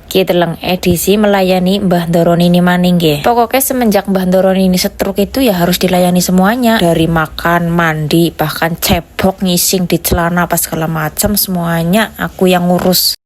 Kiteleng edisi melayani Mbah Doronini maning nggih. Pokoknya semenjak Mbah Doronini stroke itu ya harus dilayani semuanya. Dari makan, mandi, bahkan cebok, ngising di celana apa segala macam semuanya aku yang ngurus.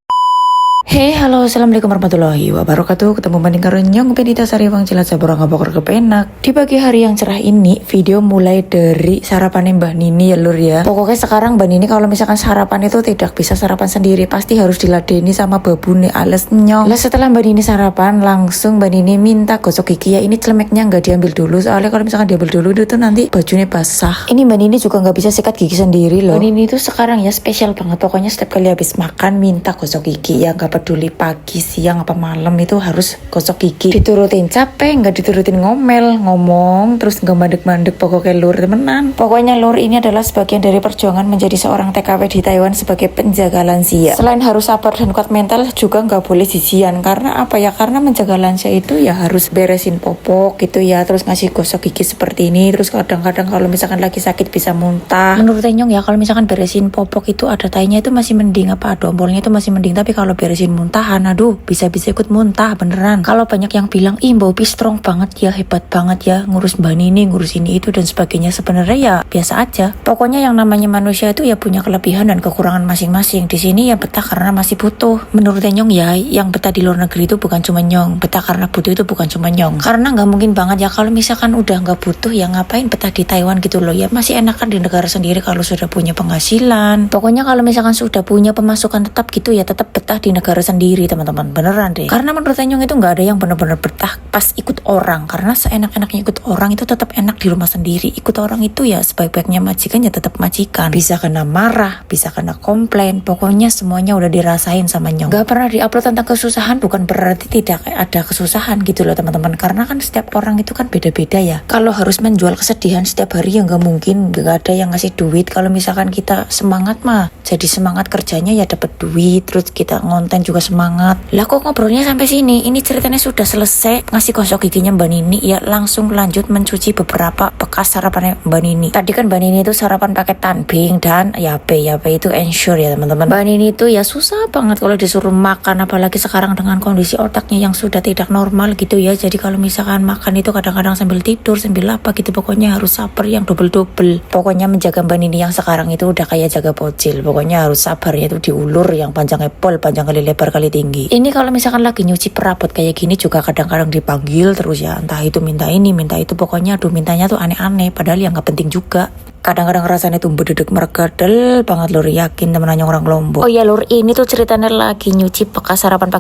Hey, halo, assalamualaikum warahmatullahi wabarakatuh. Ketemu maning karo nyong Penita Sariwang Cilat Saborang Ngabokor kepenak. Di pagi hari yang cerah ini, video mulai dari sarapan Mbah Nini ya lur ya. Pokoknya sekarang Mbah Nini kalau misalkan sarapan itu tidak bisa sarapan sendiri, pasti harus diladeni sama babune alias nyong. Lah setelah Mbah Nini sarapan, langsung Mbah Nini minta gosok gigi ya. Ini celemeknya nggak diambil dulu, soalnya kalau misalkan diambil dulu itu nanti bajunya basah. Ini Mbah Nini juga nggak bisa sikat gigi sendiri loh. Mbah Nini itu sekarang ya spesial banget, pokoknya setiap kali habis makan minta gosok gigi ya, nggak peduli pagi, siang, apa malam itu harus gosok gigi. Diturutin capek, nggak diturutin ngomel, ngomong, terus nggak mandek-mandek, pokoknya lur temenan. Pokoknya lur ini adalah sebagian dari perjuangan menjadi seorang TKW di Taiwan sebagai penjaga lansia. Selain harus sabar dan kuat mental, juga nggak boleh jijian. Karena apa ya? Karena menjaga lansia itu ya harus beresin popok gitu ya, terus ngasih gosok gigi seperti ini, terus kadang-kadang kalau misalkan lagi sakit bisa muntah. Menurut Nyong ya, kalau misalkan beresin popok itu ada tainya itu masih mending, apa dombolnya itu masih mending, tapi kalau beresin muntah, aduh bisa-bisa ikut muntah beneran. Kalau banyak yang bilang ih Mbak Upi strong banget ya, hebat banget ya, ngurus Mbak Nini, ngurus ini itu dan sebagainya, sebenarnya ya biasa aja. Pokoknya yang namanya manusia itu ya punya kelebihan dan kekurangan masing-masing. Di sini ya betah karena masih butuh. Menurut Nyong ya, yang betah di luar negeri itu bukan cuma Nyong, betah karena butuh itu bukan cuma Nyong. Karena nggak mungkin banget ya kalau misalkan udah nggak butuh ya ngapain betah di Taiwan gitu loh ya. Masih enakan di negara sendiri kalau sudah punya penghasilan. Pokoknya kalau misalkan sudah punya pemasukan tetap gitu ya tetap betah di negara sendiri teman-teman, beneran deh. Karena menurut Nyong itu nggak ada yang bener-bener betah pas ikut orang, karena seenak-enaknya ikut orang itu tetap enak di rumah sendiri. Ikut orang itu ya sebaik-baiknya majikan ya tetap majikan, bisa kena marah, bisa kena komplain, pokoknya semuanya udah dirasain sama Nyong. Gak pernah diupload tentang kesusahan bukan berarti tidak ada kesusahan gitu loh teman-teman, karena kan setiap orang itu kan beda-beda ya. Kalau harus menjual kesedihan setiap hari ya nggak mungkin, nggak ada yang ngasih duit. Kalau misalkan kita semangat mah jadi semangat kerjanya ya dapat duit, terus kita ngonten juga semangat. Lah kok ngobrolnya sampai sini? Ini ceritanya sudah selesai ngasih gosok giginya Mbak Nini ya, langsung lanjut mencuci beberapa bekas sarapan Mbak Nini. Tadi kan Mbak Nini itu sarapan pakai tanbing dan yape itu ensure ya teman-teman. Mbak Nini itu ya susah banget kalau disuruh makan, apalagi sekarang dengan kondisi otaknya yang sudah tidak normal gitu ya. Jadi kalau misalkan makan itu kadang-kadang sambil tidur, sambil apa gitu, pokoknya harus sabar yang double-double. Pokoknya menjaga Mbak Nini yang sekarang itu udah kayak jaga bocil, pokoknya harus sabar ya, itu diulur yang panjangnya pol, panjang kali lebar kali tinggi. Ini kalau misalkan lagi nyuci perabot kayak gini juga kadang-kadang dipanggil terus ya, entah itu minta ini minta itu, pokoknya aduh mintanya tuh aneh-aneh padahal yang nggak penting juga. Kadang-kadang rasanya tuh bededek mergadel banget lur, yakin temen orang Lombok. Oh iya lur, ini tuh ceritanya lagi nyuci bekas sarapan pagi